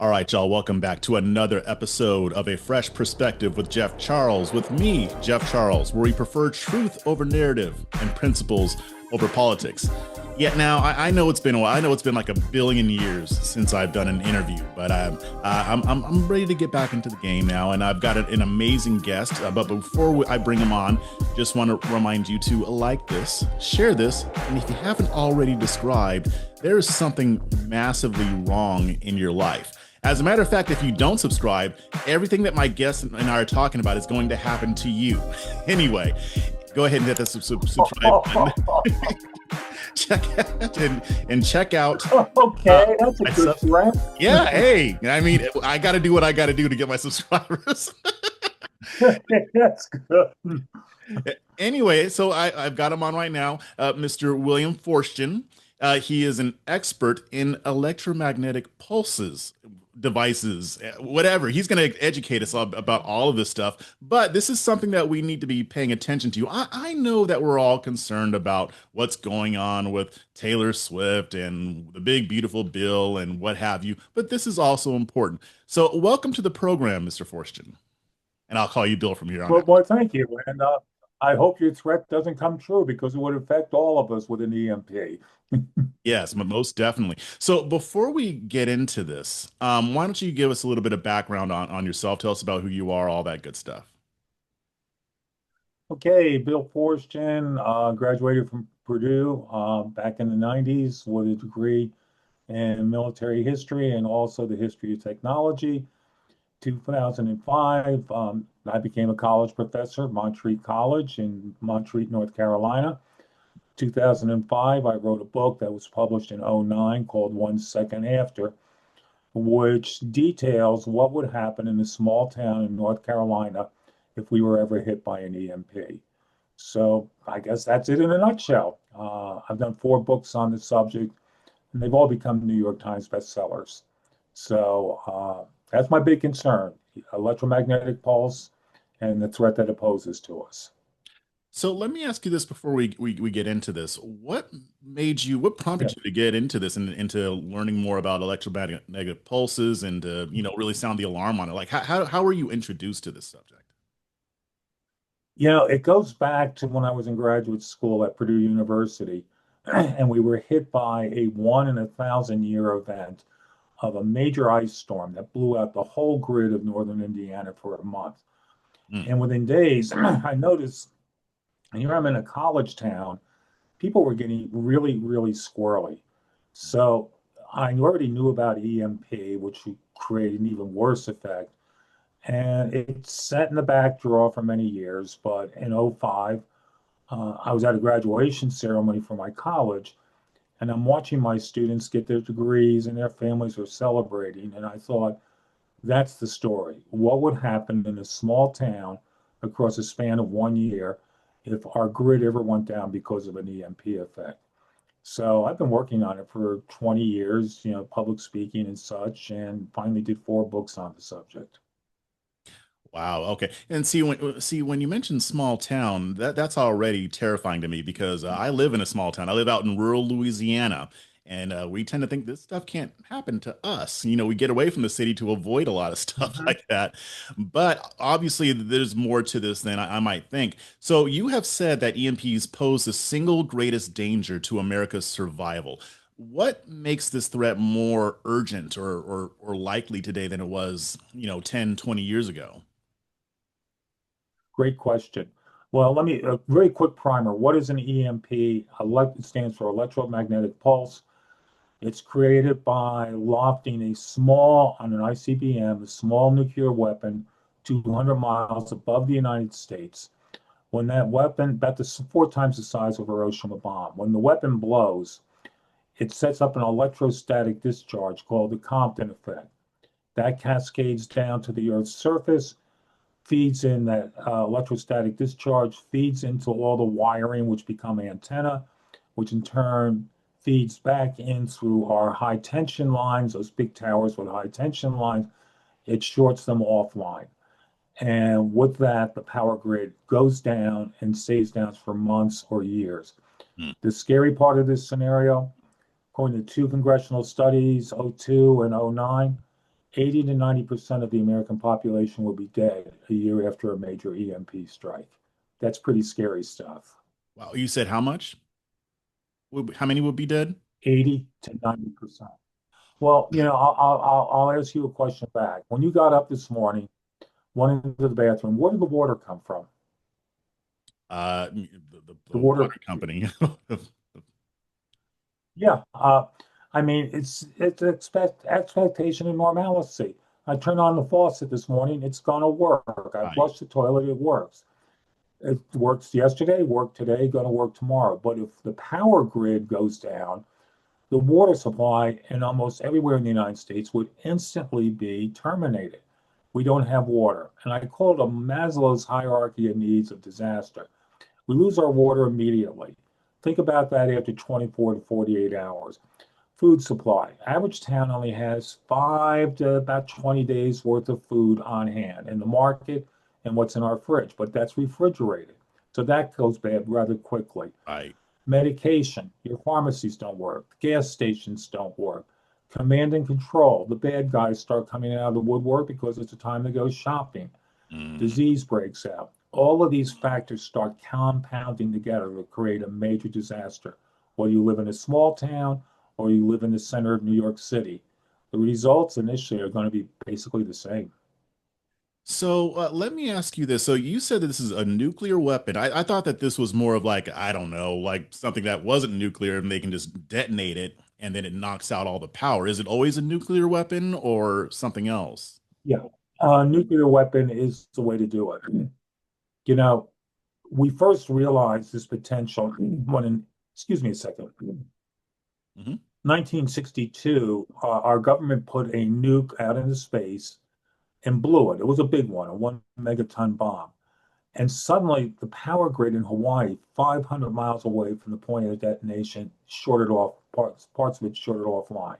All right, y'all, welcome back to another episode of A Fresh Perspective with Jeff Charles, with me, Jeff Charles, where we prefer truth over narrative and principles over politics. Yet now, I know it's been a while. I know it's been like a billion years since I've done an interview, but I'm ready to get back into the game now, and I've got an amazing guest. But before I bring him on, just want to remind you to like this, share this, and if you haven't already described, there is something massively wrong in your life. As a matter of fact, if you don't subscribe, everything that my guests and I are talking about is going to happen to you. Anyway, go ahead and hit the subscribe button. Check out and check out. Okay, that's a good threat. Yeah, hey, I mean, I got to do what I got to do to get my subscribers. That's good. Anyway, so I've got him on right now, Mr. William Forstchen. He is an expert in electromagnetic pulses, devices, whatever. He's going to educate us about all of this stuff. But this is something that we need to be paying attention to. I know that we're all concerned about what's going on with Taylor Swift and the big, beautiful bill and what have you. But this is also important. So welcome to the program, Mr. Forstchen. And I'll call you Bill from here on out. Well, thank you. And I hope your threat doesn't come true because it would affect all of us with an EMP. Yes, most definitely. So before we get into this, why don't you give us a little bit of background on yourself? Tell us about who you are, all that good stuff. Okay, Bill Forstchen, graduated from Purdue back in the 90s with a degree in military history and also the history of technology. 2005, I became a college professor at Montreat College in Montreat, North Carolina. 2005, I wrote a book that was published in '09 called 1 Second After, which details what would happen in a small town in North Carolina if we were ever hit by an EMP. So I guess that's it in a nutshell. I've done 4 books on the subject, and they've all become New York Times bestsellers. So that's my big concern, electromagnetic pulse and the threat that it poses to us. So let me ask you this before we get into this. What Yeah. prompted you to get into this and into learning more about electromagnetic pulses and to, really sound the alarm on it? Like how were you introduced to this subject? It goes back to when I was in graduate school at Purdue University, and we were hit by a 1 in 1,000 year event of a major ice storm that blew out the whole grid of northern Indiana for a month. Mm. And within days, I noticed, and here I'm in a college town, people were getting really, really squirrely. So I already knew about EMP, which would create an even worse effect. And it sat in the back drawer for many years. But in '05, I was at a graduation ceremony for my college, and I'm watching my students get their degrees and their families are celebrating. And I thought, that's the story. What would happen in a small town across a span of 1 year if our grid ever went down because of an EMP effect? So I've been working on it for 20 years, public speaking and such, and finally did 4 books on the subject. Wow. Okay. And see when you mention small town, that's already terrifying to me because I live in a small town. I live out in rural Louisiana, and we tend to think this stuff can't happen to us. We get away from the city to avoid a lot of stuff Mhm. like that. But obviously, there's more to this than I might think. So you have said that EMPs pose the single greatest danger to America's survival. What makes this threat more urgent or likely today than it was, 10, 20 years ago? Great question. Well, let me, a very quick primer. What is an EMP? It stands for electromagnetic pulse. It's created by lofting on an ICBM, a small nuclear weapon, 200 miles above the United States. When that weapon, about 4 times the size of a Hiroshima bomb, when the weapon blows, it sets up an electrostatic discharge called the Compton effect. That cascades down to the Earth's surface, feeds in that electrostatic discharge, feeds into all the wiring, which become antenna, which in turn feeds back in through our high tension lines, those big towers with high tension lines. It shorts them offline. And with that, the power grid goes down and stays down for months or years. Hmm. The scary part of this scenario, according to 2 congressional studies, '02 and '09, 80 to 90% of the American population will be dead a year after a major EMP strike. That's pretty scary stuff. Wow, you said how much? How many would be dead? 80 to 90%. Well, I'll ask you a question back. When you got up this morning, went into the bathroom, where did the water come from? The The water water, company. yeah. I mean, it's expectation of normalcy. I turned on the faucet this morning, it's gonna work. I Right. flushed the toilet, it works. It works yesterday, worked today, gonna work tomorrow. But if the power grid goes down, the water supply in almost everywhere in the United States would instantly be terminated. We don't have water. And I call it a Maslow's hierarchy of needs of disaster. We lose our water immediately. Think about that after 24 to 48 hours. Food supply. Average town only has 5 to about 20 days worth of food on hand in the market and what's in our fridge, but that's refrigerated. So that goes bad rather quickly. Right. Medication, your pharmacies don't work, gas stations don't work. Command and control, the bad guys start coming out of the woodwork because it's a time to go shopping. Mm. Disease breaks out. All of these factors start compounding together to create a major disaster. Whether you live in a small town or you live in the center of New York City, the results initially are going to be basically the same. So let me ask you this. So you said that this is a nuclear weapon. I thought that this was more of like, I don't know, like something that wasn't nuclear and they can just detonate it and then it knocks out all the power. Is it always a nuclear weapon or something else? Yeah, nuclear weapon is the way to do it. You know, we first realized this potential when in, excuse me a second, Hmm. 1962, our government put a nuke out into space and blew it. It was a big one, a 1 megaton bomb. And suddenly the power grid in Hawaii, 500 miles away from the point of detonation, shorted off, parts of it shorted offline.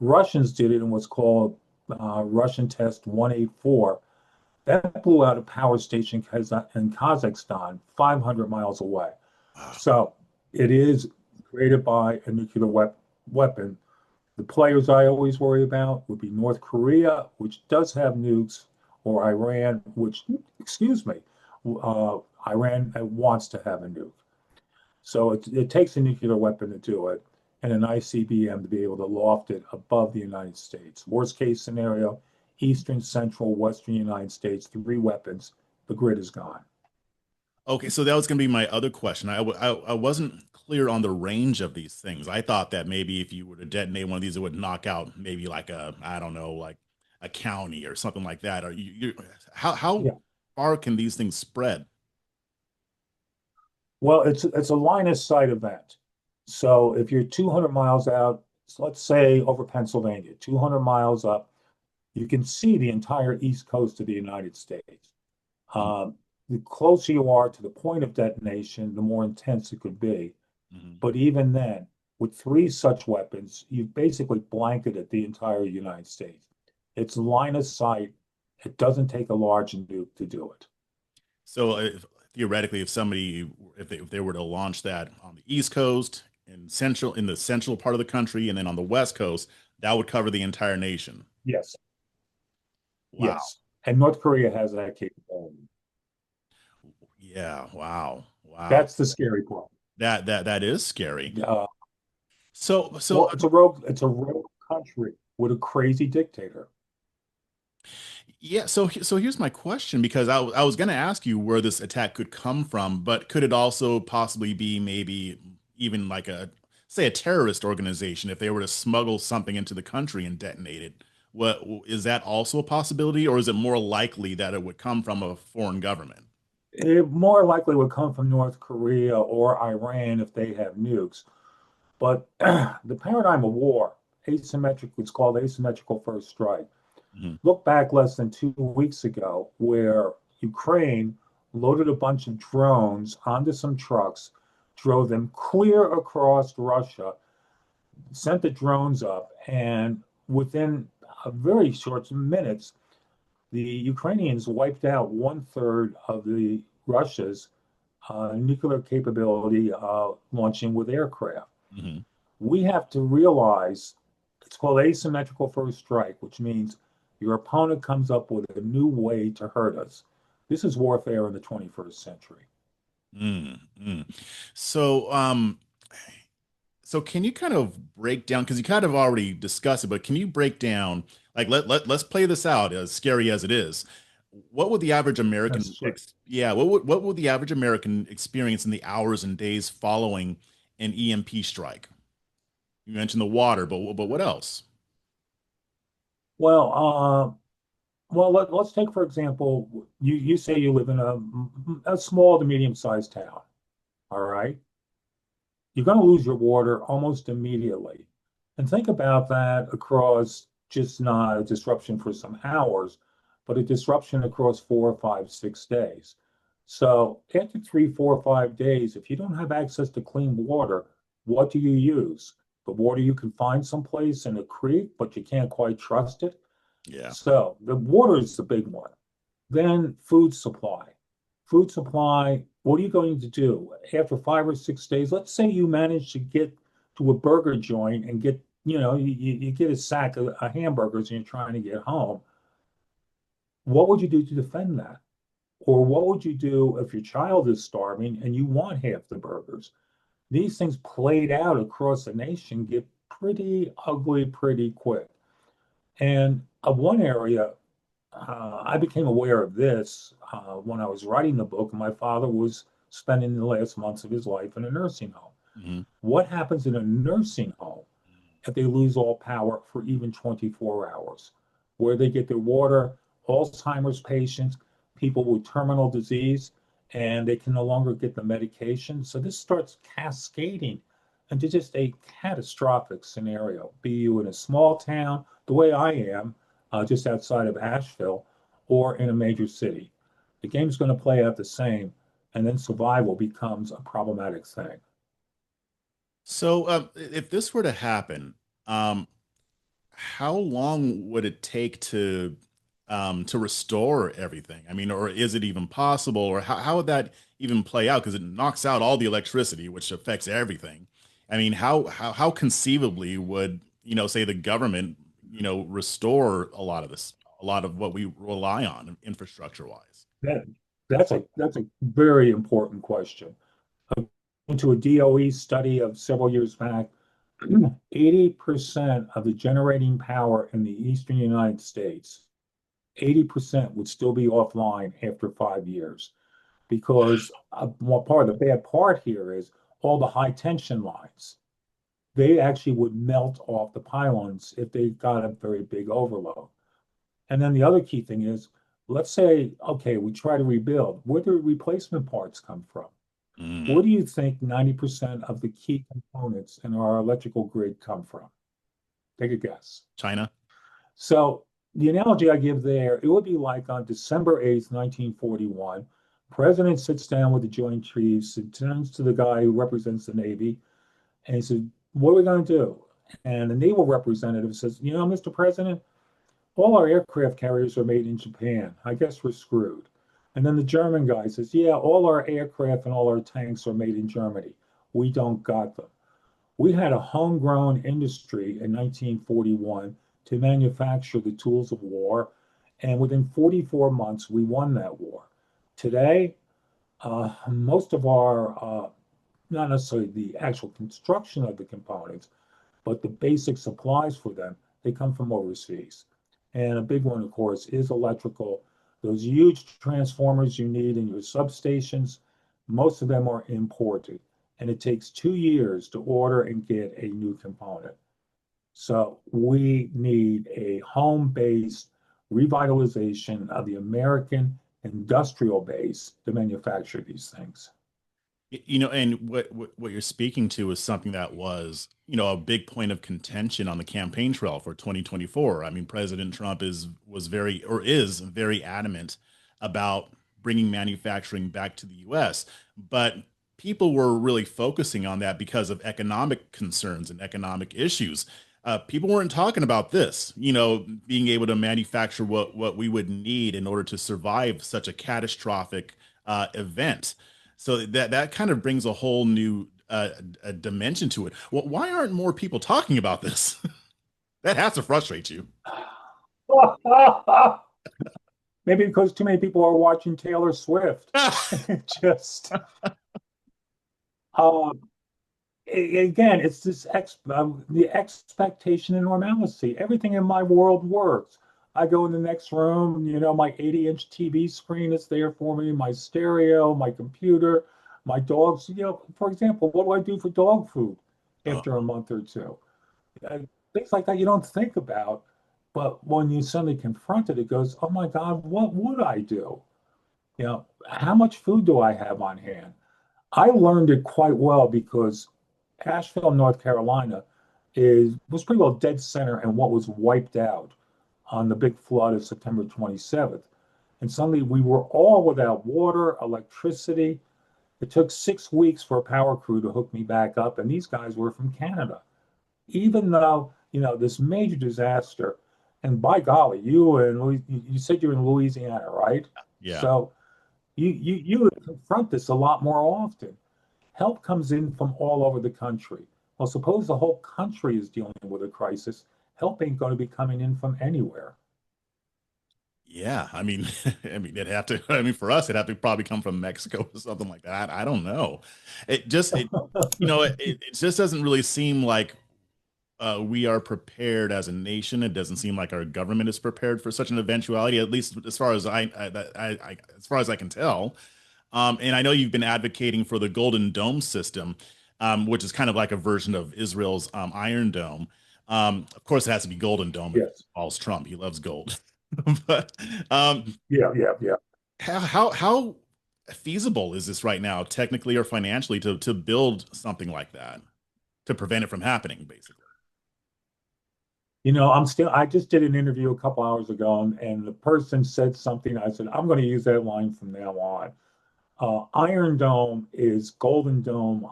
Russians did it in what's called Russian Test 184. That blew out a power station in Kazakhstan, 500 miles away. Wow. So it is created by a nuclear weapon. The players I always worry about would be North Korea, which does have nukes, or Iran, which, excuse me, Iran wants to have a nuke. So it takes a nuclear weapon to do it, and an ICBM to be able to loft it above the United States. Worst case scenario, eastern, central, western United States, 3 weapons, the grid is gone. Okay, so that was going to be my other question. I wasn't clear on the range of these things. I thought that maybe if you were to detonate one of these, it would knock out maybe like a, I don't know, like a county or something like that. Or how Yeah. far can these things spread? Well, it's a line of sight event. So if you're 200 miles out, so let's say over Pennsylvania, 200 miles up, you can see the entire east coast of the United States. Um, the closer you are to the point of detonation, the more intense it could be. Mm-hmm. But even then, with 3 such weapons, you've basically blanketed the entire United States. It's line of sight. It doesn't take a large nuke to do it. So theoretically, if they were to launch that on the East Coast in the central part of the country, and then on the West Coast, that would cover the entire nation. Yes, Wow. yes. And North Korea has that capability. Yeah. Wow. Wow. That's the scary part. That is scary. Uh, So well, it's a rogue country with a crazy dictator. yeah. So here's my question because I was going to ask you where this attack could come from, but could it also possibly be maybe even like a say a terrorist organization if they were to smuggle something into the country and detonate it? What is that also a possibility, or is it more likely that it would come from a foreign government? It more likely would come from North Korea or Iran if they have nukes. But the paradigm of war, asymmetric, it's called asymmetrical first strike. Mhm. Look back less than 2 weeks ago, where Ukraine loaded a bunch of drones onto some trucks, drove them clear across Russia, sent the drones up, and within a very short minutes, the Ukrainians wiped out 1/3 of the Russia's nuclear capability launching with aircraft. Mhm. We have to realize it's called asymmetrical first strike, which means Your opponent comes up with a new way to hurt us. This is warfare in the 21st century. Mm, mm. So, so can you kind of break down, because you kind of already discussed it, but can you break down, like let's play this out, as scary as it is. What would the average That's American true. yeah, what would the average American experience in the hours and days following an EMP strike? You mentioned the water, but what else? Well, let's take, for example, you say you live in a small to medium-sized town, all right? You're going to lose your water almost immediately. And think about that across just not a disruption for some hours, but a disruption across 4, 5, 6 days. So after 3, 4, 5 days, if you don't have access to clean water, what do you use? The water you can find someplace in a creek, but you can't quite trust it. Yeah. So the water is the big one. Then food supply. Food supply, what are you going to do? After 5 or 6 days, let's say you manage to get to a burger joint and get, you get a sack of hamburgers and you're trying to get home. What would you do to defend that? Or what would you do if your child is starving and you want half the burgers? These things played out across the nation get pretty ugly pretty quick. And one area I became aware of this when I was writing the book. My father was spending the last months of his life in a nursing home. Hmm. What happens in a nursing home if they lose all power for even 24 hours? Where they get their water, Alzheimer's patients, people with terminal disease, and they can no longer get the medication. So this starts cascading into just a catastrophic scenario. Be you in a small town, the way I am, just outside of Asheville, or in a major city. The game's going to play out the same, and then survival becomes a problematic thing. So, if this were to happen, um, how long would it take to restore everything? I mean, or is it even possible? Or how would that even play out? Because it knocks out all the electricity, which affects everything. I mean, how conceivably would, say the government, restore a lot of this, a lot of what we rely on infrastructure wise? That, that's a very important question. Into a DOE study of several years back, 80% of the generating power in the eastern United States, 80% would still be offline after 5 years. Because one part of the bad part here is all the high tension lines. They actually would melt off the pylons if they got a very big overload. And then the other key thing is, let's say, okay, we try to rebuild. Where do replacement parts come from? Where Mm, do you think 90% of the key components in our electrical grid come from? Take a guess. China. So the analogy I give there, it would be like on December 8th, 1941, President sits down with the Joint Chiefs and turns to the guy who represents the Navy and he said, what are we going to do? And the naval representative says, Mr. President, all our aircraft carriers are made in Japan. I guess we're screwed. And then the German guy says, yeah, all our aircraft and all our tanks are made in Germany. We don't got them. We had a homegrown industry in 1941 to manufacture the tools of war. And within 44 months, we won that war. Today, most of our, not necessarily the actual construction of the components, but the basic supplies for them, they come from overseas. And a big one, of course, is electrical. Those huge transformers you need in your substations, most of them are imported. And it takes 2 years to order and get a new component. So we need a home-based revitalization of the American industrial base to manufacture these things. And what you're speaking to is something that was, a big point of contention on the campaign trail for 2024. I mean, President Trump is very adamant about bringing manufacturing back to the US, but people were really focusing on that because of economic concerns and economic issues. People weren't talking about this, being able to manufacture what we would need in order to survive such a catastrophic event. So that kind of brings a whole new a dimension to it. Well, why aren't more people talking about this? That has to frustrate you. Maybe because too many people are watching Taylor Swift. Just uh, again, it's this the expectation and normalcy. Everything in my world works. I go in the next room, my 80-inch TV screen is there for me, my stereo, my computer, my dogs. For example, what do I do for dog food Oh, after a month or two? Uh, Things like that you don't think about, but when you suddenly confront it, it goes, "Oh my God, what would I do? How much food do I have on hand?" I learned it quite well because Asheville, North Carolina, was pretty well dead center in what was wiped out on the big flood of September 27th. And suddenly we were all without water, electricity. It took 6 weeks for a power crew to hook me back up, and these guys were from Canada. Even though, this major disaster, and by golly, you said you're in Louisiana, right? yeah. So you would confront this a lot more often. Help comes in from all over the country. Well, suppose the whole country is dealing with a crisis. Help ain't going to be coming in from anywhere. Yeah, I mean, I mean, it'd have to. I mean, for us, it'd have to probably come from Mexico or something like that. I don't know. It just doesn't really seem like we are prepared as a nation. It doesn't seem like our government is prepared for such an eventuality, at least as far as as far as I can tell. And I know you've been advocating for the Golden Dome system, which is kind of like a version of Israel's Iron Dome. Of course, it has to be Golden Dome. It Yes. involves Trump. He loves gold. But Yeah, yeah, yeah. how feasible is this right now, technically or financially, to build something like that to prevent it from happening, basically? I just did an interview a couple hours ago, and the person said something. I said, I'm going to use that line from now on. Iron Dome is Golden Dome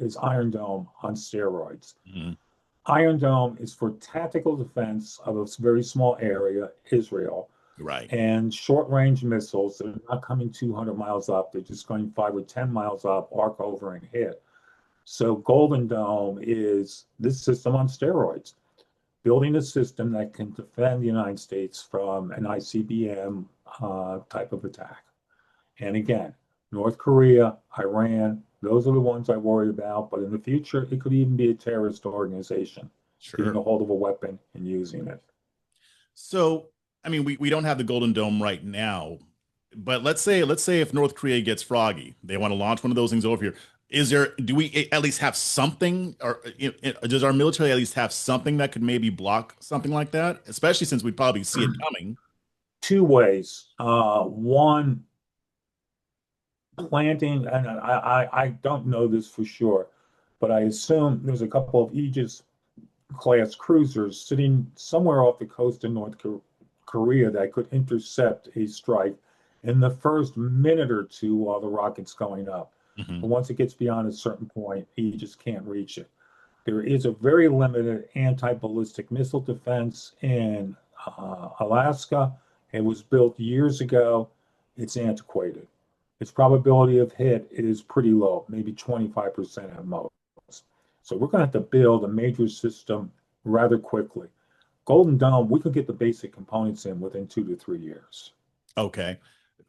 is Iron Dome on steroids. Mhm. Iron Dome is for tactical defense of a very small area, Israel, Right. and short range missiles that are not coming 200 miles up. They're just going 5 or 10 miles up, arc over and hit. So Golden Dome is this system on steroids, building a system that can defend the United States from an ICBM type of attack. And again, North Korea, Iran, those are the ones I worry about. But in the future, it could even be a terrorist organization getting Sure. a hold of a weapon and using it. So, I mean, we don't have the Golden Dome right now, but let's say if North Korea gets froggy, they want to launch one of those things over here. Do we at least have something, or does our military at least have something that could maybe block something like that? Especially since we'd probably see it coming. Two ways. One, planting, and I don't know this for sure, but I assume there's a couple of Aegis class cruisers sitting somewhere off the coast of North Korea that could intercept a strike in the first minute or two while the rocket's going up. Mhm. But once it gets beyond a certain point, you just can't reach it. There is a very limited anti-ballistic missile defense in Alaska. It was built years ago. It's antiquated. Its probability of hit is pretty low, maybe 25% at most. So we're going to have to build a major system rather quickly. Golden Dome, we could get the basic components in within 2 to 3 years. Okay.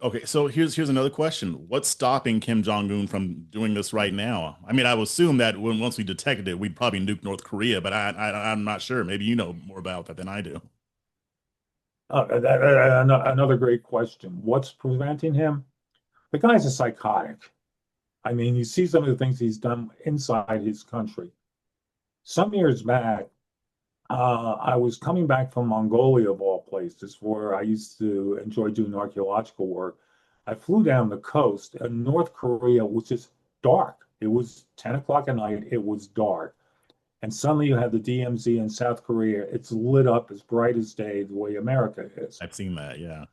Okay, so here's another question. What's stopping Kim Jong-un from doing this right now? I mean, I would assume that once we detected it, we'd probably nuke North Korea, but I'm not sure. Maybe you know more about that than I do. Another great question. What's preventing him? The guy's a psychotic. I mean, you see some of the things he's done inside his country. Some years back, I was coming back from Mongolia, of all places, where I used to enjoy doing archaeological work. I flew down the coast, and North Korea was just dark. It was 10 o'clock at night, it was dark. And suddenly you have the DMZ in South Korea. It's lit up as bright as day, the way America is. I've seen that, yeah.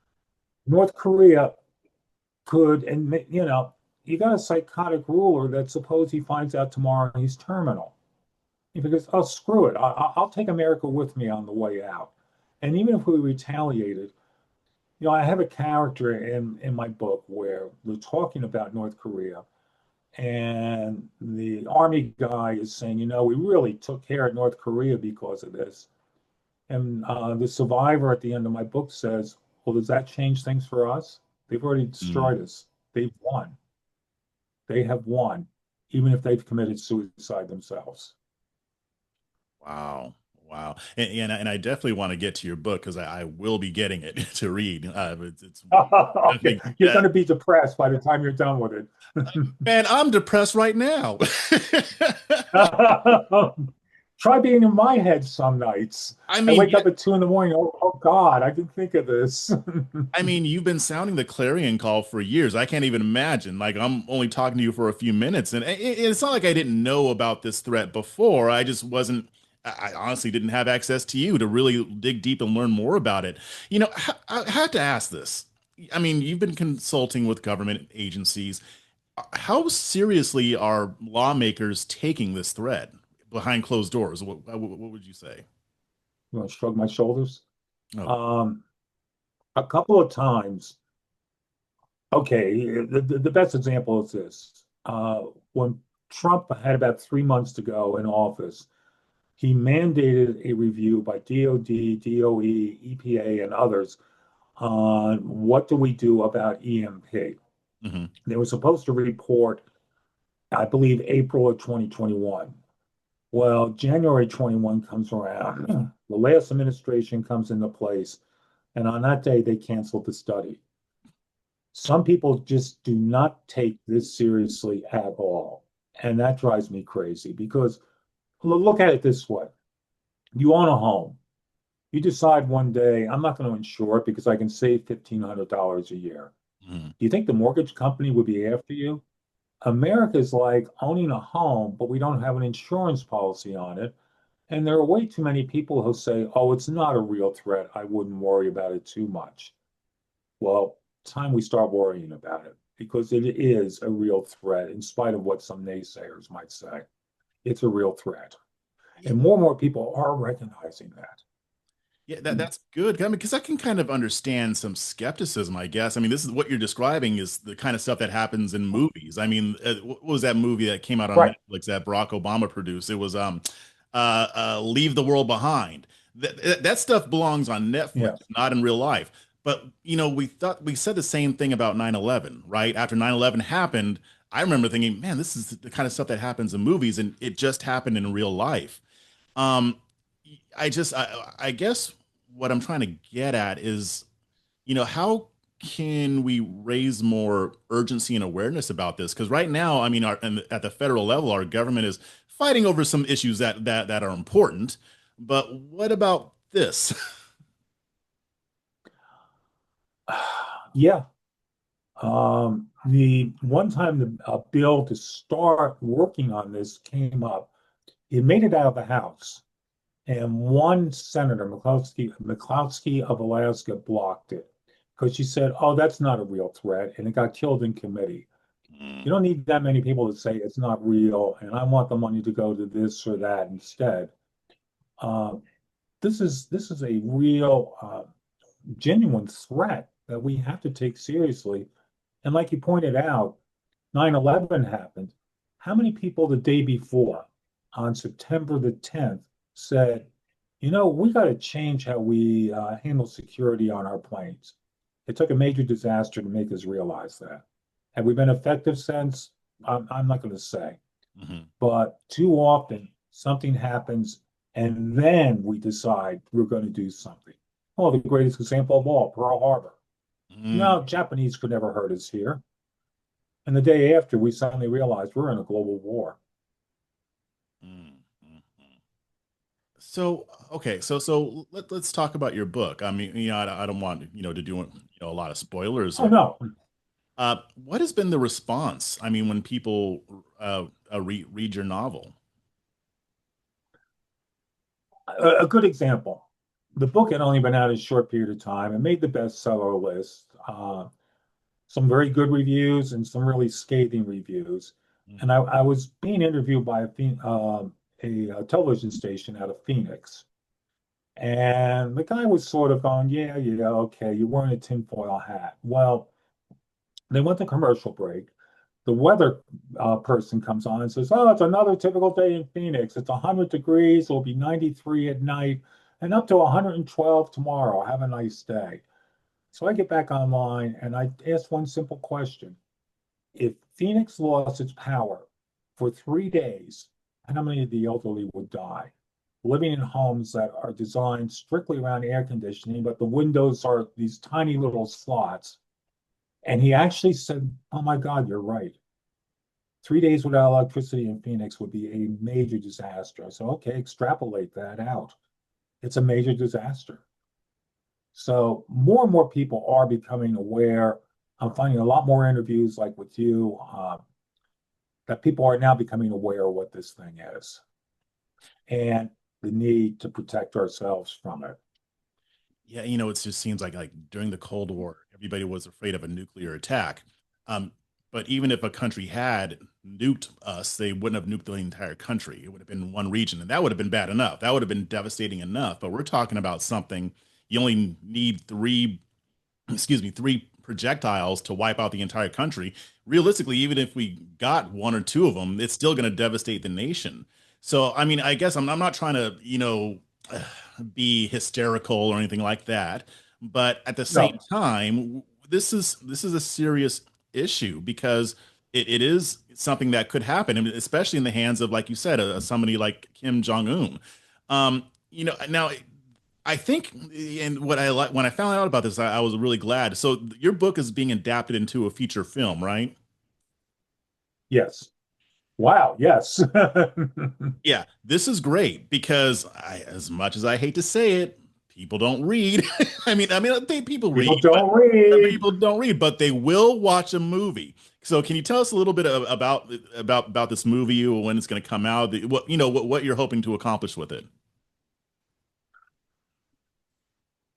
North Korea could, and you got a psychotic ruler that suppose he finds out tomorrow he's terminal. He figures, oh, screw it. I'll take America with me on the way out. And even if we retaliated, I have a character in my book where we're talking about North Korea, and the army guy is saying, we really took care of North Korea because of this. And the survivor at the end of my book says, well, does that change things for us? They've already Mm. destroyed us. They've won. They have won, even if they've committed suicide themselves. Wow. Wow. And I definitely want to get to your book because I will be getting it to read. It's Okay, definitely, you're going to be depressed by the time you're done with it. man, I'm depressed right now. Try being in my head some nights. I I mean, wake yeah, up at 2 in the morning. Oh God, I didn't think of this. I mean, you've been sounding the clarion call for years. I can't even imagine. Like, I'm only talking to you for a few minutes, and it's not like I didn't know about this threat before. I just wasn't. I honestly didn't have access to you to really dig deep and learn more about it. I have to ask this. I mean, you've been consulting with government agencies. How seriously are lawmakers taking this threat behind closed doors? What would you say? You want to shrug my shoulders? Oh, Um, a couple of times. Okay, the best example is this. When Trump had about 3 months to go in office, he mandated a review by DOD, DOE, EPA, and others on what do we do about EMP. hmm. They were supposed to report, I believe, April of 2021. Well, January 21 comes around. The last administration comes into place, and on that day, they canceled the study. Some people just do not take this seriously at all. And that drives me crazy because look at it this way. You own a home. You decide one day, I'm not going to insure it because I can save $1,500 a year. Hmm. Do you think the mortgage company would be after you? America's like owning a home, but we don't have an insurance policy on it. And there are way too many people who say, oh, it's not a real threat. I wouldn't worry about it too much. Well, time we start worrying about it because it is a real threat, in spite of what some naysayers might say. It's a real threat. And more people are recognizing that. Yeah, that's good. I mean, because I can kind of understand some skepticism, I guess. I mean, this is what you're describing is the kind of stuff that happens in movies. I mean, what was that movie that came out on Right. Netflix that Barack Obama produced? It was Leave the World Behind. That stuff belongs on Netflix, Yes. not in real life. But, we said the same thing about 9/11, right? After 9/11 happened, I remember thinking, man, this is the kind of stuff that happens in movies, and it just happened in real life. Um, I guess what I'm trying to get at is, how can we raise more urgency and awareness about this? Because right now, I mean, at the federal level, our government is fighting over some issues that are important. But what about this? Yeah. The one time the bill to start working on this came up, it made it out of the House. And one senator, McCloskey of Alaska, blocked it because she said, oh, that's not a real threat. And it got killed in committee. Mm. You don't need that many people to say it's not real, and I want the money to go to this or that instead. Uh, this is a real, genuine threat that we have to take seriously. And like you pointed out, 9/11 happened. How many people the day before, on September the 10th, said, we got to change how we handle security on our planes? It took a major disaster to make us realize that. Have we been effective since? I'm not going to say. Mhm. But too often, something happens and then we decide we're going to do something. Oh, the greatest example of all, Pearl Harbor. Mm, No, Japanese could never hurt us here. And the day after, we suddenly realized we're in a global war. mm, mm, mm. So, okay, let's talk about your book. I mean, I don't want to do a lot of spoilers Oh, or no. what has been the response? I mean, when people read your novel. A good example. The book had only been out a short period of time. It made the bestseller list. Some very good reviews and some really scathing reviews. And Mhm. I was being interviewed by a television station out of Phoenix. And the guy was sort of going, yeah, yeah, okay, you're wearing a tinfoil hat. Well, they went to commercial break. The weather person comes on and says, oh, it's another typical day in Phoenix. It's 100 degrees. It'll be 93 at night. and up to 112 tomorrow. Have a nice day. So I get back online and I ask one simple question. If Phoenix lost its power for 3 days, how many of the elderly would die? Living in homes that are designed strictly around air conditioning, but the windows are these tiny little slots. And he actually said, "Oh my God, you're right. 3 days without electricity in Phoenix would be a major disaster." So, okay, extrapolate that out. It's a major disaster. So more and more people are becoming aware. I'm finding a lot more interviews like with you, that people are now becoming aware of what this thing is and the need to protect ourselves from it. Yeah, it just seems like during the Cold War, everybody was afraid of a nuclear attack. Um, but even if a country had nuked us, they wouldn't have nuked the entire country. It would have been one region, and that would have been bad enough. That would have been devastating enough. But we're talking about something you only need three projectiles to wipe out the entire country. Realistically, even if we got one or two of them, it's still going to devastate the nation. So, I mean, I guess I'm not trying to, be hysterical or anything like that, but at the same No, time, this is a serious issue because it is something that could happen, and especially in the hands of, like you said, somebody like Kim Jong Un. Now I think, and what I like when I found out about this, I was really glad. So your book is being adapted into a feature film, right? yes. Wow, yes. Yeah, this is great because as much as I hate to say it, people don't read. People People read, but don't read. people don't read, but they will watch a movie. So can you tell us a little bit about this movie, when it's going to come out, what you're hoping to accomplish with it?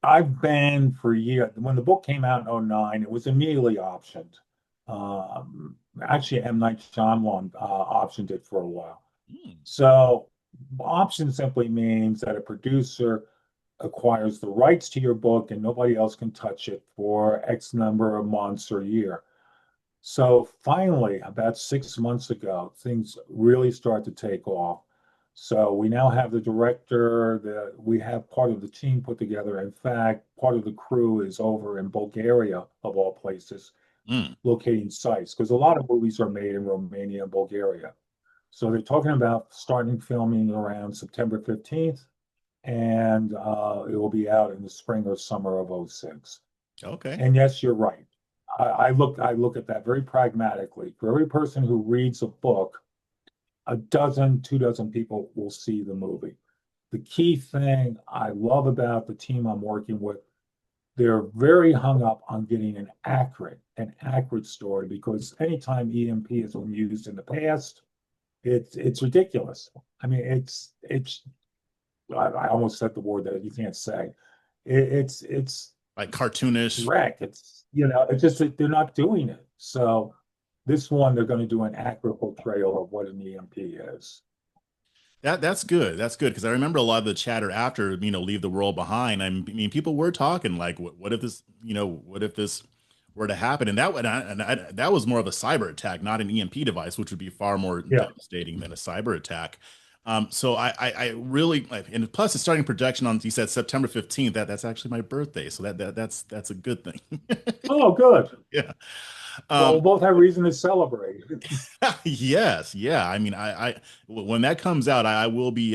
I've been for years. When the book came out in '09, it was immediately optioned. Actually, M. Night Shyamalan optioned it for a while. Hmm. So, option simply means that a producer acquires the rights to your book and nobody else can touch it for X number of months or year. So finally, about 6 months ago, things really start to take off. So we now have the director, we have part of the team put together. In fact, part of the crew is over in Bulgaria, of all places, Mm. locating sites, because a lot of movies are made in Romania and Bulgaria. So they're talking about starting filming around September 15th, and it will be out in the spring or summer of '06. Okay. And yes, you're right. I look at that very pragmatically. For every person who reads a book, a dozen, 2 dozen people will see the movie. The key thing I love about the team I'm working with, they're very hung up on getting an accurate story, because anytime EMP has been used in the past, it's ridiculous. I mean, I almost said the word that you can't say. It's Like cartoonish. wreck. It's just that they're not doing it. So this one, they're going to do an accurate portrayal of what an EMP is. That's good. That's good because I remember a lot of the chatter after, Leave the World Behind. I mean, people were talking like, what if this were to happen? And that was more of a cyber attack, not an EMP device, which would be far more Yeah. devastating than a cyber attack. So I really like, and plus it's starting production on, you said September 15th. That's actually my birthday, so that's a good thing. Oh, good. Yeah. Well, Um, we'll both have reason to celebrate. yes, yeah. I mean, when that comes out, I will be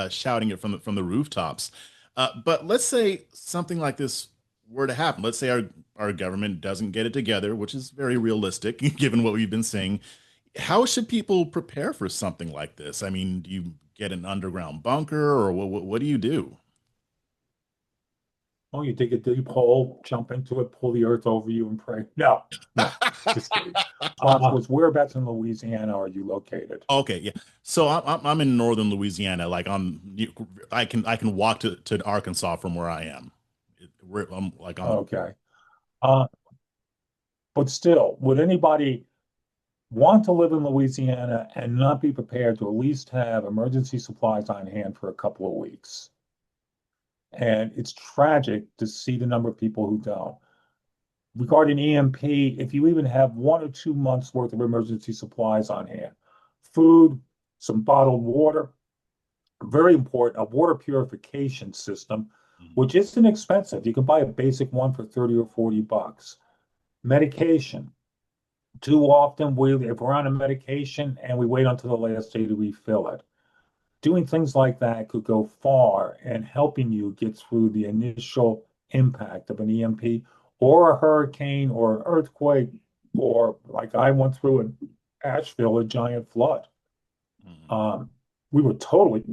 shouting it from the rooftops. But let's say something like this were to happen. Let's say our government doesn't get it together, which is very realistic given what we've been seeing. How should people prepare for something like this? I mean, do you get an underground bunker, or what do you do? Oh, you dig a deep hole, jump into it, pull the earth over you, and pray. No, no, just kidding. Whereabouts in Louisiana are you located? Okay, yeah. So I'm in northern Louisiana. Like I can walk to Arkansas from where I am. I'm like on. Okay. Uh, but still, would anybody want to live in Louisiana and not be prepared to at least have emergency supplies on hand for a couple of weeks? And it's tragic to see the number of people who don't. Regarding EMP, if you even have 1 or 2 months worth of emergency supplies on hand, food, some bottled water, very important, a water purification system, Mhm. which isn't expensive. You can buy a basic one for 30 or 40 bucks. Medication. Too often, if we're on a medication and we wait until the last day to refill it, doing things like that could go far in helping you get through the initial impact of an EMP or a hurricane or an earthquake, or like I went through in Asheville, a giant flood. Mhm. Um, we were totally,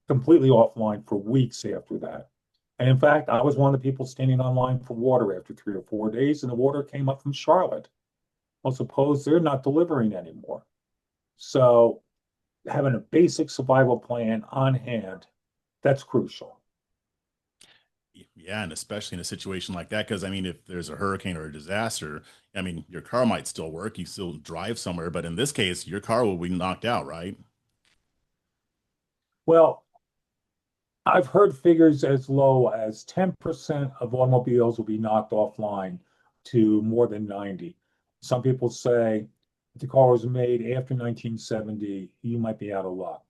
completely offline for weeks after that. And in fact, I was one of the people standing online for water after 3 or 4 days, and the water came up from Charlotte. Well, suppose they're not delivering anymore. So having a basic survival plan on hand, that's crucial. Yeah, and especially in a situation like that, because I mean, if there's a hurricane or a disaster, I mean, your car might still work, you still drive somewhere, but in this case, your car will be knocked out, right? Well, I've heard figures as low as 10% of automobiles will be knocked offline to more than 90. Some people say if the car was made after 1970, you might be out of luck.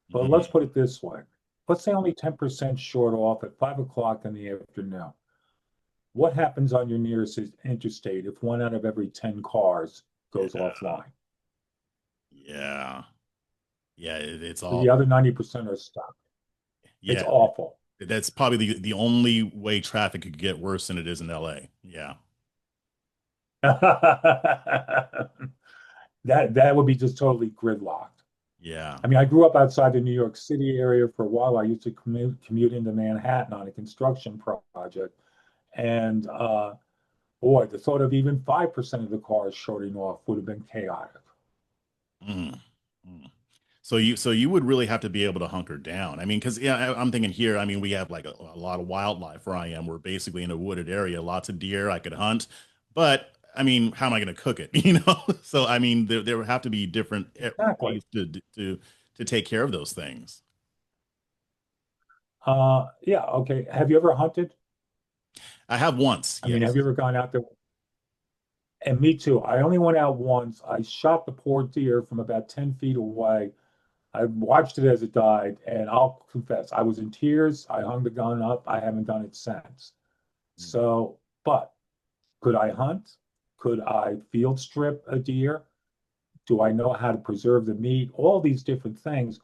But let's Mhm. put it this way. Let's say only 10% short off at 5 o'clock in the afternoon. What happens on your nearest interstate if one out of every 10 cars goes Yeah, offline? yeah, yeah. It's The all, other 90% are stuck. It's yeah. awful. That's probably the only way traffic could get worse than it is in LA. Yeah, That would be just totally gridlocked. yeah. I mean, I grew up outside the New York City area for a while. I used to commute into Manhattan on a construction project. And boy, the thought of even 5% of the cars shorting off would have been chaotic. Mm, mm. So you would really have to be able to hunker down. I mean, because yeah, I'm thinking here. I mean, we have like a lot of wildlife where I am. We're basically in a wooded area, lots of deer. I could hunt, but I mean, how am I going to cook it? So I mean, there would have to be different Exactly. ways to take care of those things. Yeah, okay. Have you ever hunted? I have once, I mean, have you yes. ever gone out there? And me too. I only went out once. I shot the poor deer from about 10 feet away. I watched it as it died, and I'll confess, I was in tears. I hung the gun up. I haven't done it since. Mm. So, but could I hunt? Could I field strip a deer? Do I know how to preserve the meat? All these different things.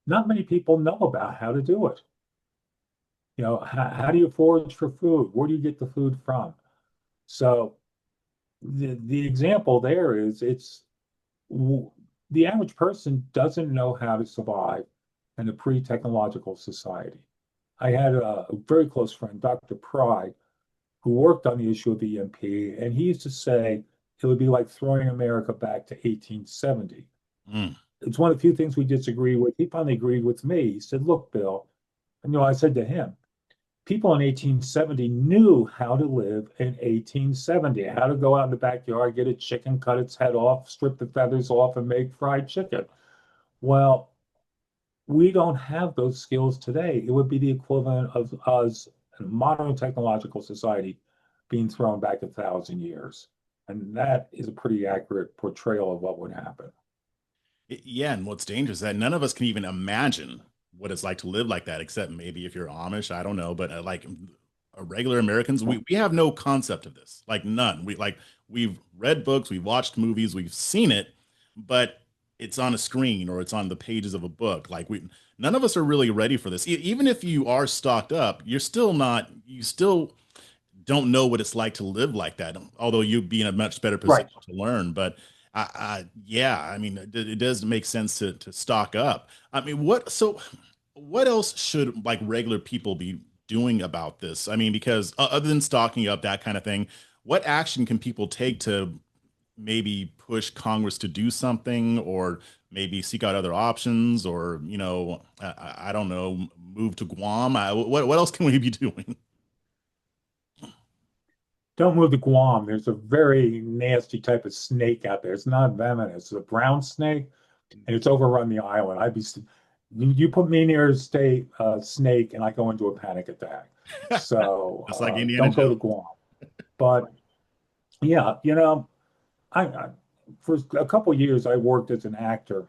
Not many people know about how to do it. How do you forage for food? Where do you get the food from? So the example there is the average person doesn't know how to survive in a pre-technological society. I had a very close friend, Dr. Pry, who worked on the issue of EMP, and he used to say it would be like throwing America back to 1870. Mm. It's one of the few things we disagree with. He finally agreed with me. He said, "Look, Bill," and I said to him, people in 1870 knew how to live in 1870, how to go out in the backyard, get a chicken, cut its head off, strip the feathers off, and make fried chicken. Well, we don't have those skills today. It would be the equivalent of us in a modern technological society being thrown back 1,000 years. And that is a pretty accurate portrayal of what would happen. Yeah, and what's dangerous is that none of us can even imagine what it's like to live like that, except maybe if you're Amish, I don't know, but like regular Americans, we have no concept of this, like none. We've read books, we've watched movies, we've seen it, but it's on a screen or it's on the pages of a book. Like we, none of us are really ready for this. Even if you are stocked up, you're still not. You still don't know what it's like to live like that. Although you'd be in a much better Right. position to learn, but yeah, I mean, it does make sense to stock up. I mean, what else should like regular people be doing about this? I mean, because other than stocking up, that kind of thing, what action can people take to maybe push Congress to do something, or maybe seek out other options, or I don't know, move to Guam? What else can we be doing? Don't move to Guam. There's a very nasty type of snake out there. It's not venomous. It's a brown snake, and it's overrun the island. You put me near a state snake, and I go into a panic attack. So Just like Indiana don't go to Jones. Guam. But yeah, I for a couple of years I worked as an actor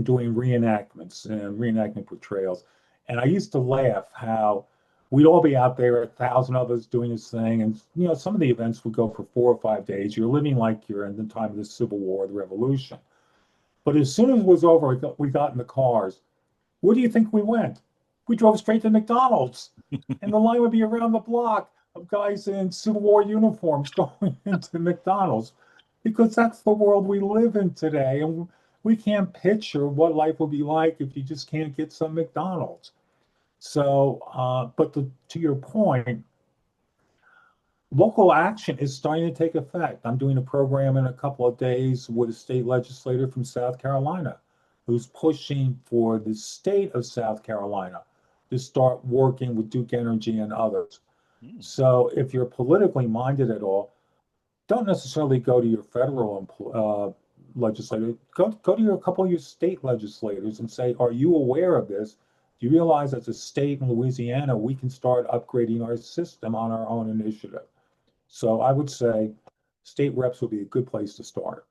doing reenactments and reenactment portrayals. And I used to laugh how we'd all be out there, 1,000 of us doing this thing. And, some of the events would go for 4 or 5 days. You're living like you're in the time of the Civil War, the Revolution. But as soon as it was over, we got in the cars. Where do you think we went? We drove straight to McDonald's. And the line would be around the block of guys in Civil War uniforms going into McDonald's because that's the world we live in today. And we can't picture what life would be like if you just can't get some McDonald's. So, but to your point, local action is starting to take effect. I'm doing a program in a couple of days with a state legislator from South Carolina who's pushing for the state of South Carolina to start working with Duke Energy and others. Hmm. So if you're politically minded at all, don't necessarily go to your federal legislator. Go to a couple of your state legislators and say, are you aware of this? Do you realize as a state in Louisiana, we can start upgrading our system on our own initiative? So I would say state reps would be a good place to start.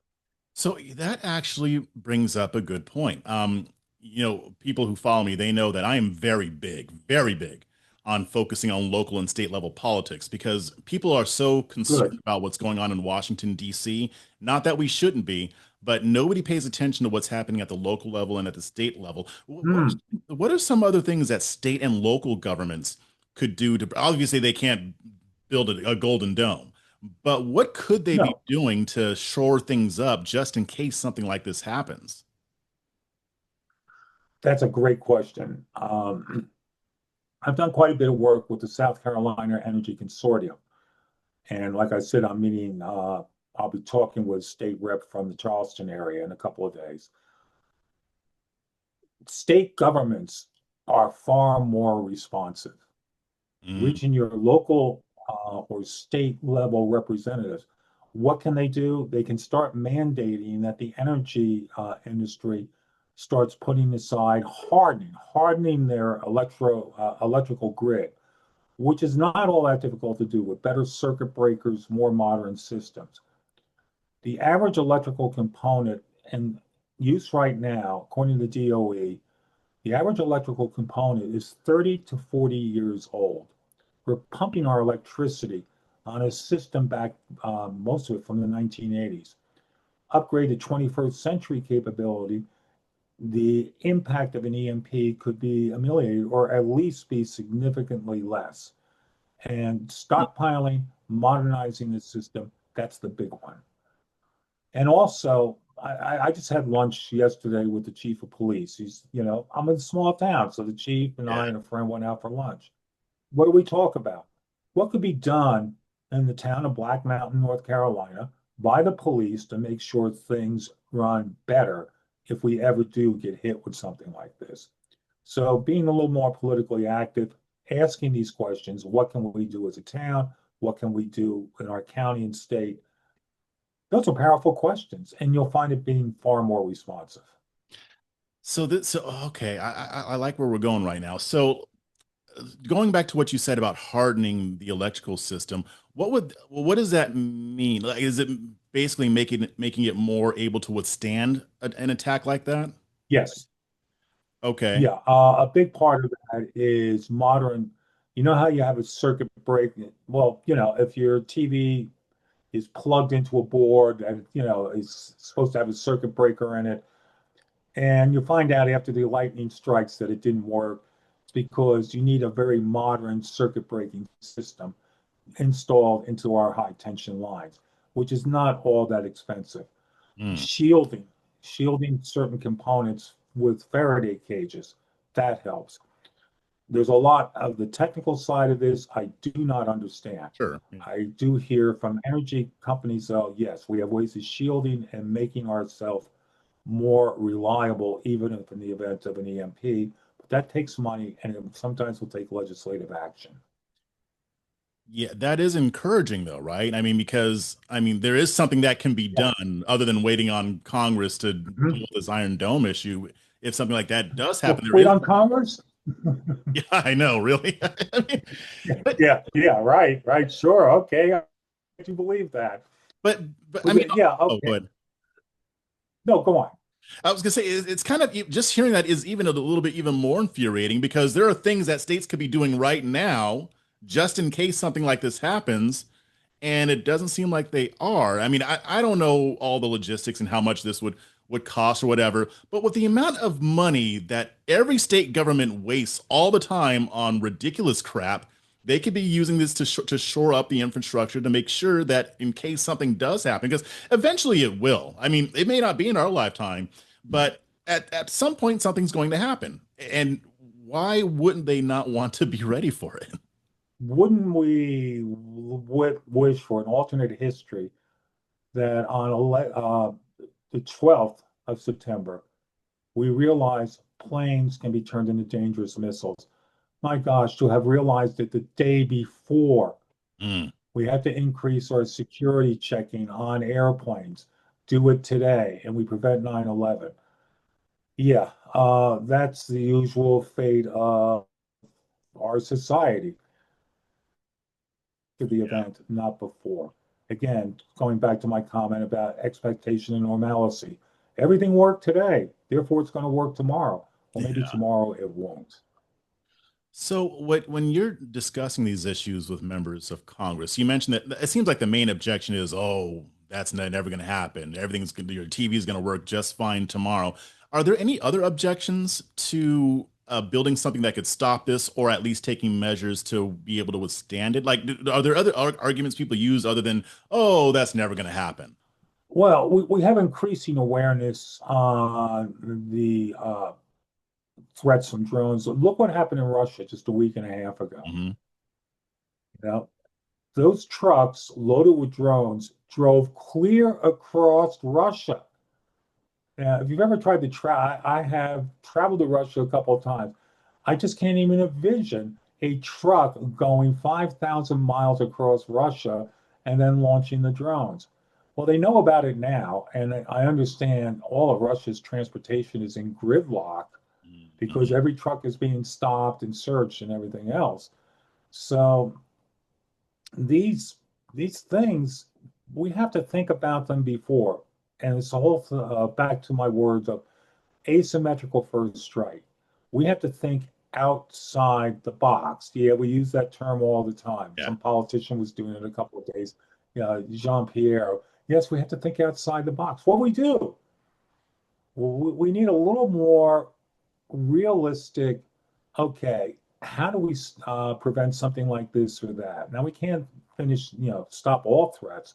So that actually brings up a good point. People who follow me, they know that I am very big on focusing on local and state level politics because people are so concerned Good. about what's going on in Washington, D.C. Not that we shouldn't be, but nobody pays attention to what's happening at the local level and at the state level. Hmm. What are some other things that state and local governments could do to, obviously, they can't build a golden dome, but what could they be No, doing to shore things up just in case something like this happens? that's a great question. I've done quite a bit of work with the South Carolina Energy Consortium. And like I said, I'll be talking with state rep from the Charleston area in a couple of days. State governments are far more responsive. Mm, Reaching your local or state level representatives, what can they do? They can start mandating that the energy industry starts putting aside hardening their electrical grid, which is not all that difficult to do with better circuit breakers, more modern systems. The average electrical component in use right now, according to the DOE, the average electrical component is 30 to 40 years old. We're pumping our electricity on a system back, most of it from the 1980s. Upgrade to 21st century capability, the impact of an EMP could be ameliorated or at least be significantly less. And stockpiling, modernizing the system, that's the big one. And also, I just had lunch yesterday with the chief of police. I'm in a small town, so the chief and yeah. I and a friend went out for lunch. What do we talk about? What could be done in the town of Black Mountain, North Carolina, by the police to make sure things run better if we ever do get hit with something like this? So being a little more politically active, asking these questions, what can we do as a town? What can we do in our county and state? Those are powerful questions, and you'll find it being far more responsive. So okay, I like where we're going right now. So going back to what you said about hardening the electrical system, what does that mean? Like, is it basically making it more able to withstand an attack like that? Yes. Okay. Yeah, a big part of that is modern. You know how you have a circuit break? Well, if your TV is plugged into a board and, is supposed to have a circuit breaker in it, and you find out after the lightning strikes that it didn't work, it's because you need a very modern circuit breaking system installed into our high tension lines, which is not all that expensive. Mm, Shielding, shielding certain components with Faraday cages, that helps. There's a lot of the technical side of this I do not understand. sure. Yeah. I do hear from energy companies, though, yes, we have ways of shielding and making ourselves more reliable, even if in the event of an EMP. But that takes money and it sometimes will take legislative action. Yeah, that is encouraging though, right? I mean, because there is something that can be Yeah. done other than waiting on Congress to deal Mhm. with this Iron Dome issue. If something like that does happen, Well, there wait is. on Congress? Yeah, I know, really. I mean, but Yeah, yeah, right, right, sure, okay. I do believe that. but but I But mean, yeah, oh, okay. good. No, go on. I was gonna say it's kind of just hearing that is even a little bit even more infuriating because there are things that states could be doing right now just in case something like this happens, and it doesn't seem like they are. I mean, I don't know all the logistics and how much this would cost or whatever, but with the amount of money that every state government wastes all the time on ridiculous crap, they could be using this to shore up the infrastructure to make sure that in case something does happen, because eventually it will. I mean, it may not be in our lifetime, but at some point something's going to happen. And why wouldn't they not want to be ready for it? Wouldn't we wish for an alternate history that on the 12th of September, we realize planes can be turned into dangerous missiles? My gosh, to have realized it the day before, Mm, we had to increase our security checking on airplanes. Do it today, and we prevent 9/11. Yeah, that's the usual fate of our society to the yeah, event, not before. Again, going back to my comment about expectation and normalcy. Everything worked today, therefore it's going to work tomorrow. Well, maybe yeah. tomorrow it won't. So, when you're discussing these issues with members of Congress, you mentioned that it seems like the main objection is, "Oh, that's never going to happen. Everything's going to your TV is going to work just fine tomorrow." Are there any other objections to building something that could stop this, or at least taking measures to be able to withstand it? Like, are there other arguments people use other than, "Oh, that's never going to happen"? Well, we have increasing awareness on the threats from drones. Look what happened in Russia just a week and a half ago. Hmm. You know, those trucks loaded with drones drove clear across Russia. Now, if you've ever tried to try, I have traveled to Russia a couple of times. I just can't even envision a truck going 5,000 miles across Russia and then launching the drones. Well, they know about it now, and I understand all of Russia's transportation is in gridlock because Hmm. every truck is being stopped and searched and everything else. So these these things we have to think about them before, and it's a whole back to my words of asymmetrical first strike. We have to think outside the box. Yeah, we use that term all the time. Yeah. Some politician was doing it a couple of days. Jean-Pierre. Yes, we have to think outside the box. What we do, we need a little more realistic. Okay, how do we prevent something like this or that? Now we can't stop all threats,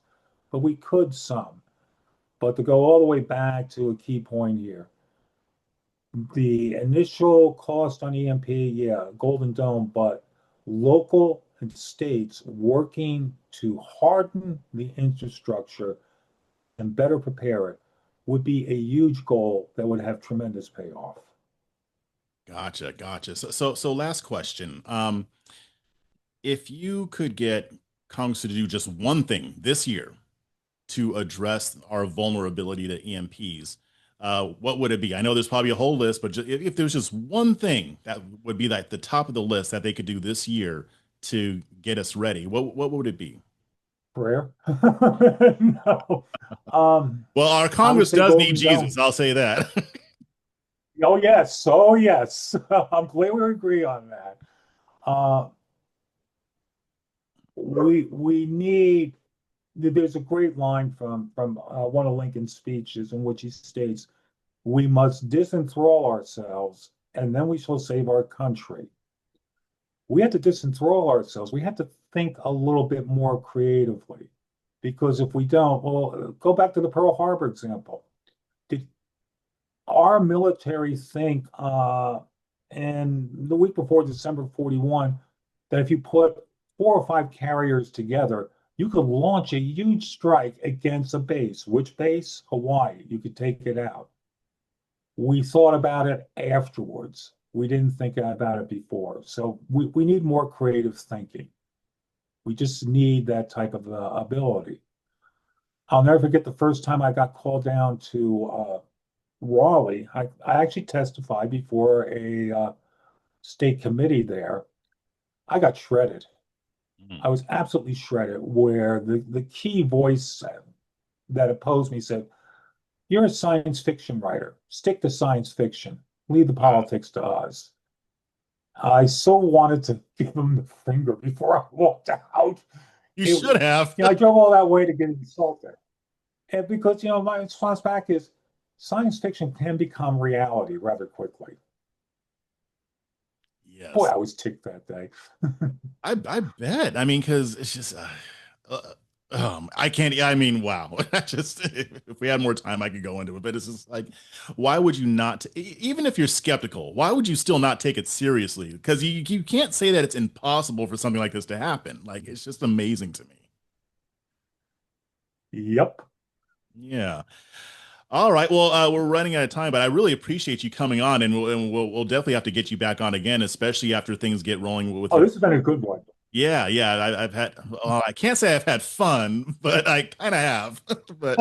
but we could some. But to go all the way back to a key point here, the initial cost on EMP, yeah, Golden Dome, but local and states working to harden the infrastructure and better prepare it would be a huge goal that would have tremendous payoff. Gotcha, gotcha. So last question. If you could get Congress to do just one thing this year to address our vulnerability to EMPs, what would it be? I know there's probably a whole list, but if there's just one thing that would be like the top of the list that they could do this year to get us ready, what would it be? Prayer? No. Um, Well, our I would Congress say does need Golden Jesus. Dome. I'll say that. Oh yes, oh yes. I'm glad we agree on that. Uh, we need. There's a great line from one of Lincoln's speeches in which he states, "We must disenthrall ourselves, and then we shall save our country." We have to disenthrall ourselves. We have to think a little bit more creatively, because if we don't, well, go back to the Pearl Harbor example. Did our military think in the week before December 41 that if you put 4 or 5 carriers together, you could launch a huge strike against a base? Which base? Hawaii. You could take it out. We thought about it afterwards. We didn't think about it before. So we need more creative thinking. We just need that type of ability. I'll never forget the first time I got called down to Raleigh. I actually testified before a state committee there. I got shredded. I was absolutely shredded, where the key voice that opposed me said, You're a science fiction writer. Stick to science fiction. Leave the politics to us. I so wanted to give him the finger before I walked out. You It, should have. I drove all that way to get insulted. And because, my response back is science fiction can become reality rather quickly. Boy, Yes. I was ticked that day. I bet. I mean, because it's just, uh, I can't. Yeah, I mean, wow. I just, if we had more time, I could go into it. But it's just like, why would you not? Even if you're skeptical, why would you still not take it seriously? Because you can't say that it's impossible for something like this to happen. Like, it's just amazing to me. Yep. Yeah. All right. Well, we're running out of time, but I really appreciate you coming on, and we'll definitely have to get you back on again, especially after things get rolling with Oh, your. this has been a good one. Yeah, yeah. I've had. Well, I can't say I've had fun, but I kind of have. But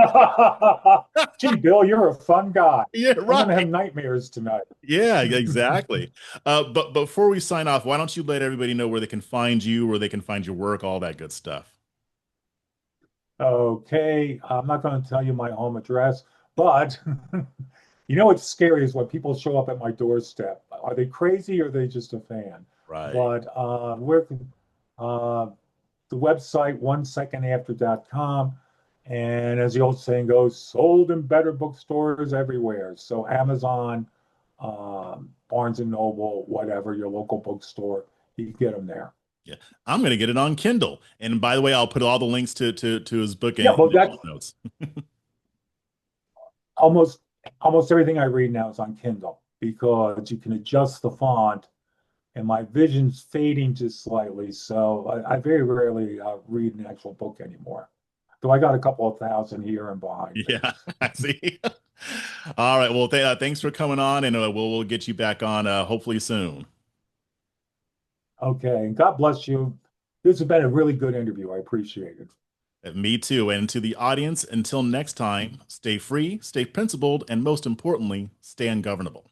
Gee, Bill, you're a fun guy. yeah, I'm going to have right. nightmares tonight. Yeah, exactly. But before we sign off, why don't you let everybody know where they can find you, where they can find your work, all that good stuff. Okay, I'm not going to tell you my home address, but what's scary is when people show up at my doorstep. Are they crazy or are they just a fan? Right. But uh, the website onesecondafter.com. And as the old saying goes, sold in better bookstores everywhere. So Amazon, Barnes and Noble, whatever, your local bookstore, you can get them there. Yeah, I'm gonna get it on Kindle. And by the way, I'll put all the links to his book Yeah, in well, the that's show notes. almost almost everything I read now is on Kindle because you can adjust the font, and my vision's fading just slightly. So I very rarely read an actual book anymore. Though I got a couple of thousand here and behind me. Yeah, I see. All right. Well, thanks for coming on, and we'll get you back on hopefully soon. Okay, and God bless you. This has been a really good interview. I appreciate it. Me too. And to the audience, until next time, stay free, stay principled, and most importantly, stay ungovernable.